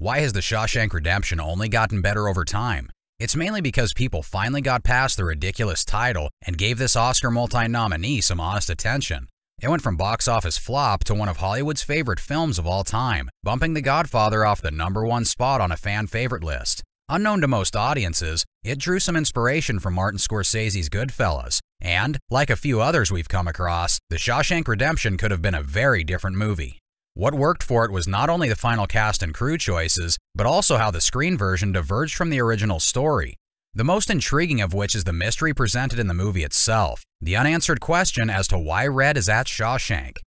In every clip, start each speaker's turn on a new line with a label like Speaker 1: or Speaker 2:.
Speaker 1: Why has The Shawshank Redemption only gotten better over time? It's mainly because people finally got past the ridiculous title and gave this Oscar multi-nominee some honest attention. It went from box office flop to one of Hollywood's favorite films of all time, bumping The Godfather off the #1 spot on a fan favorite list. Unknown to most audiences, it drew some inspiration from Martin Scorsese's Goodfellas, and, like a few others we've come across, The Shawshank Redemption could have been a very different movie. What worked for it was not only the final cast and crew choices, but also how the screen version diverged from the original story. The most intriguing of which is the mystery presented in the movie itself, the unanswered question as to why Red is at Shawshank.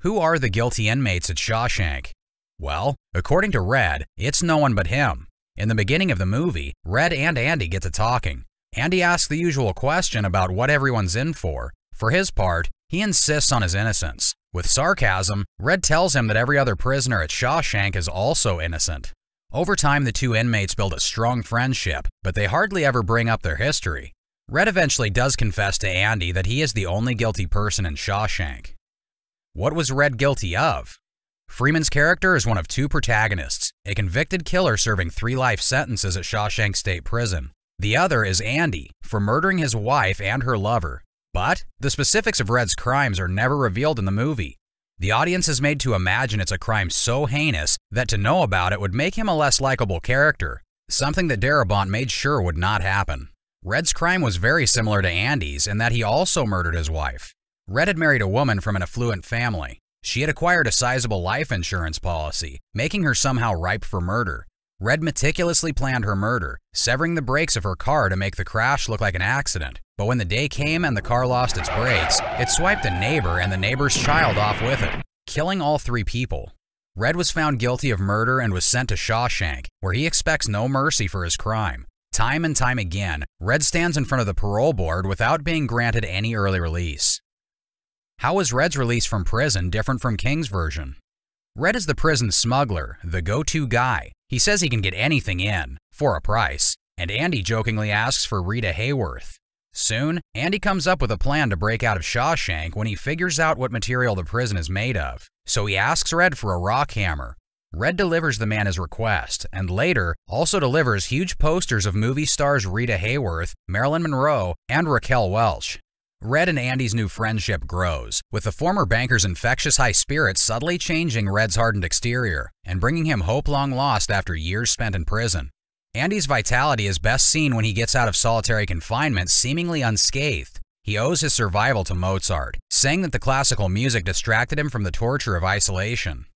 Speaker 1: Who are the guilty inmates at Shawshank? Well, according to Red, it's no one but him. In the beginning of the movie, Red and Andy get to talking. Andy asks the usual question about what everyone's in for. For his part, he insists on his innocence. With sarcasm, Red tells him that every other prisoner at Shawshank is also innocent. Over time, the two inmates build a strong friendship, but they hardly ever bring up their history. Red eventually does confess to Andy that he is the only guilty person in Shawshank. What was Red guilty of? Freeman's character is one of two protagonists, a convicted killer serving 3 life sentences at Shawshank State Prison. The other is Andy, for murdering his wife and her lover. But the specifics of Red's crimes are never revealed in the movie. The audience is made to imagine it's a crime so heinous that to know about it would make him a less likable character, something that Darabont made sure would not happen. Red's crime was very similar to Andy's in that he also murdered his wife. Red had married a woman from an affluent family. She had acquired a sizable life insurance policy, making her somehow ripe for murder. Red meticulously planned her murder, severing the brakes of her car to make the crash look like an accident. But when the day came and the car lost its brakes, it swiped a neighbor and the neighbor's child off with it, killing all 3 people. Red was found guilty of murder and was sent to Shawshank, where he expects no mercy for his crime. Time and time again, Red stands in front of the parole board without being granted any early release. How was Red's release from prison different from King's version? Red is the prison smuggler, the go-to guy. He says he can get anything in, for a price, and Andy jokingly asks for Rita Hayworth. Soon, Andy comes up with a plan to break out of Shawshank when he figures out what material the prison is made of, so he asks Red for a rock hammer. Red delivers the man his request, and later also delivers huge posters of movie stars Rita Hayworth, Marilyn Monroe, and Raquel Welch. Red and Andy's new friendship grows, with the former banker's infectious high spirits subtly changing Red's hardened exterior and bringing him hope long lost after years spent in prison. Andy's vitality is best seen when he gets out of solitary confinement seemingly unscathed. He owes his survival to Mozart, saying that the classical music distracted him from the torture of isolation.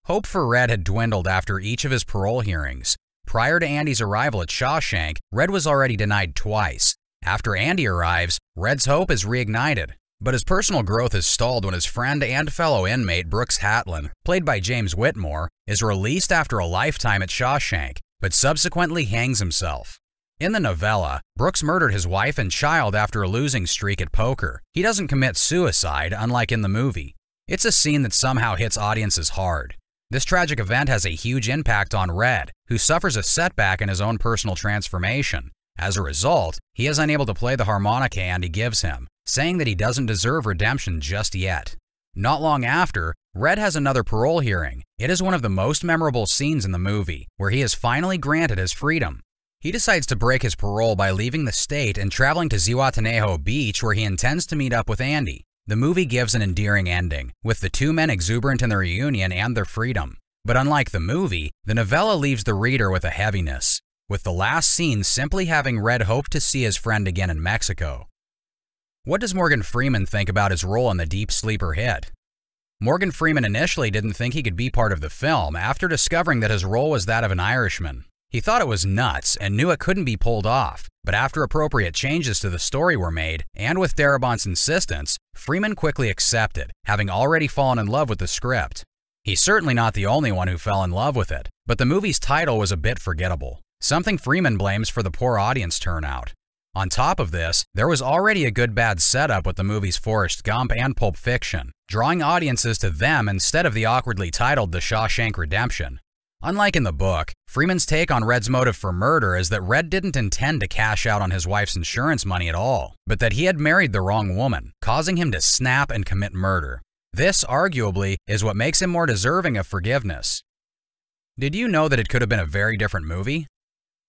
Speaker 1: Hope for Red had dwindled after each of his parole hearings. Prior to Andy's arrival at Shawshank, Red was already denied twice. After Andy arrives, Red's hope is reignited. But his personal growth is stalled when his friend and fellow inmate Brooks Hatlin, played by James Whitmore, is released after a lifetime at Shawshank, but subsequently hangs himself. In the novella, Brooks murdered his wife and child after a losing streak at poker. He doesn't commit suicide, unlike in the movie. It's a scene that somehow hits audiences hard. This tragic event has a huge impact on Red, who suffers a setback in his own personal transformation. As a result, he is unable to play the harmonica Andy gives him, saying that he doesn't deserve redemption just yet. Not long after, Red has another parole hearing. It is one of the most memorable scenes in the movie, where he is finally granted his freedom. He decides to break his parole by leaving the state and traveling to Zihuatanejo Beach, where he intends to meet up with Andy. The movie gives an endearing ending, with the two men exuberant in their reunion and their freedom. But unlike the movie, the novella leaves the reader with a heaviness, with the last scene simply having Red hope to see his friend again in Mexico. What does Morgan Freeman think about his role in the deep sleeper hit? Morgan Freeman initially didn't think he could be part of the film after discovering that his role was that of an Irishman. He thought it was nuts and knew it couldn't be pulled off, but after appropriate changes to the story were made, and with Darabont's insistence, Freeman quickly accepted, having already fallen in love with the script. He's certainly not the only one who fell in love with it, but the movie's title was a bit forgettable, something Freeman blames for the poor audience turnout. On top of this, there was already a good bad setup with the movies Forrest Gump and Pulp Fiction, drawing audiences to them instead of the awkwardly titled The Shawshank Redemption. Unlike in the book, Freeman's take on Red's motive for murder is that Red didn't intend to cash out on his wife's insurance money at all, but that he had married the wrong woman, causing him to snap and commit murder. This, arguably, is what makes him more deserving of forgiveness. Did you know that it could have been a very different movie?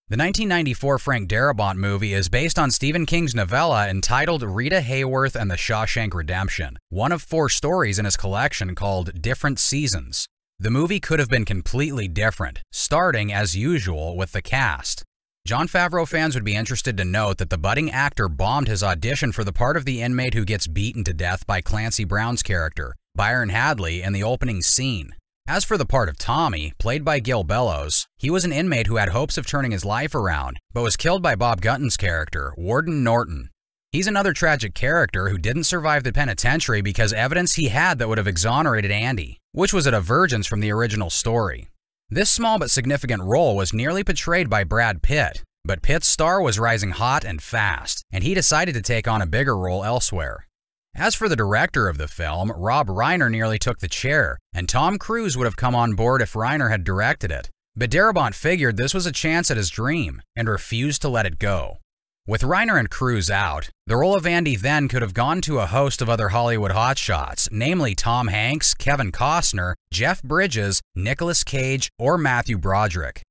Speaker 1: The 1994 Frank Darabont movie is based on Stephen King's novella entitled Rita Hayworth and the Shawshank Redemption, one of 4 stories in his collection called Different Seasons. The movie could have been completely different, starting, as usual, with the cast. Jon Favreau fans would be interested to note that the budding actor bombed his audition for the part of the inmate who gets beaten to death by Clancy Brown's character, Byron Hadley, in the opening scene. As for the part of Tommy, played by Gil Bellows, he was an inmate who had hopes of turning his life around, but was killed by Bob Gunton's character, Warden Norton. He's another tragic character who didn't survive the penitentiary because evidence he had that would have exonerated Andy, which was a divergence from the original story. This small but significant role was nearly portrayed by Brad Pitt, but Pitt's star was rising hot and fast, and he decided to take on a bigger role elsewhere. As for the director of the film, Rob Reiner nearly took the chair, and Tom Cruise would have come on board if Reiner had directed it. But Darabont figured this was a chance at his dream, and refused to let it go. With Reiner and Cruise out, the role of Andy then could have gone to a host of other Hollywood hotshots, namely Tom Hanks, Kevin Costner, Jeff Bridges, Nicolas Cage, or Matthew Broderick.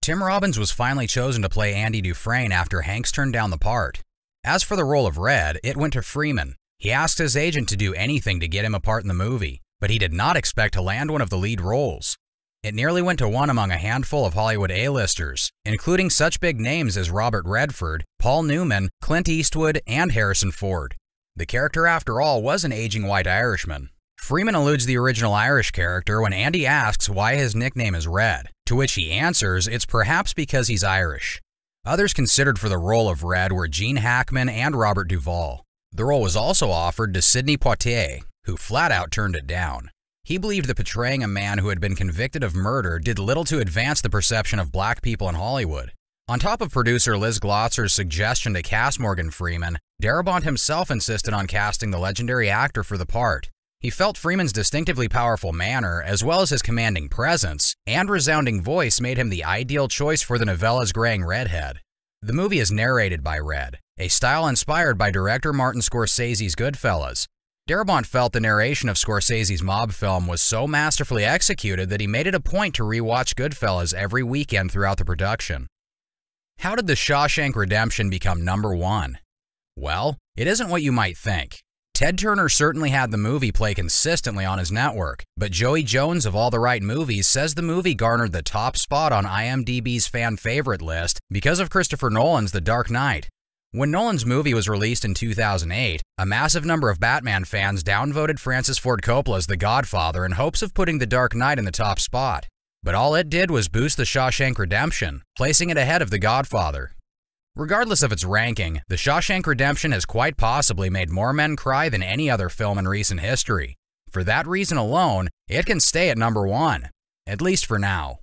Speaker 1: Tim Robbins was finally chosen to play Andy Dufresne after Hanks turned down the part. As for the role of Red, it went to Freeman. He asked his agent to do anything to get him a part in the movie, but he did not expect to land one of the lead roles. It nearly went to one among a handful of Hollywood A-listers, including such big names as Robert Redford, Paul Newman, Clint Eastwood, and Harrison Ford. The character, after all, was an aging white Irishman. Freeman alludes the original Irish character when Andy asks why his nickname is Red, to which he answers it's perhaps because he's Irish. Others considered for the role of Red were Gene Hackman and Robert Duvall. The role was also offered to Sidney Poitier, who flat out turned it down. He believed that portraying a man who had been convicted of murder did little to advance the perception of black people in Hollywood. On top of producer Liz Glotzer's suggestion to cast Morgan Freeman, Darabont himself insisted on casting the legendary actor for the part. He felt Freeman's distinctively powerful manner, as well as his commanding presence and resounding voice, made him the ideal choice for the novella's graying redhead. The movie is narrated by Red, a style inspired by director Martin Scorsese's Goodfellas. Darabont felt the narration of Scorsese's mob film was so masterfully executed that he made it a point to rewatch Goodfellas every weekend throughout the production. How did The Shawshank Redemption become #1? Well, it isn't what you might think. Ted Turner certainly had the movie play consistently on his network, but Joey Jones of All the Right Movies says the movie garnered the top spot on IMDb's fan favorite list because of Christopher Nolan's The Dark Knight. When Nolan's movie was released in 2008, a massive number of Batman fans downvoted Francis Ford Coppola's The Godfather in hopes of putting The Dark Knight in the top spot. But all it did was boost The Shawshank Redemption, placing it ahead of The Godfather. Regardless of its ranking, The Shawshank Redemption has quite possibly made more men cry than any other film in recent history. For that reason alone, it can stay at #1, at least for now.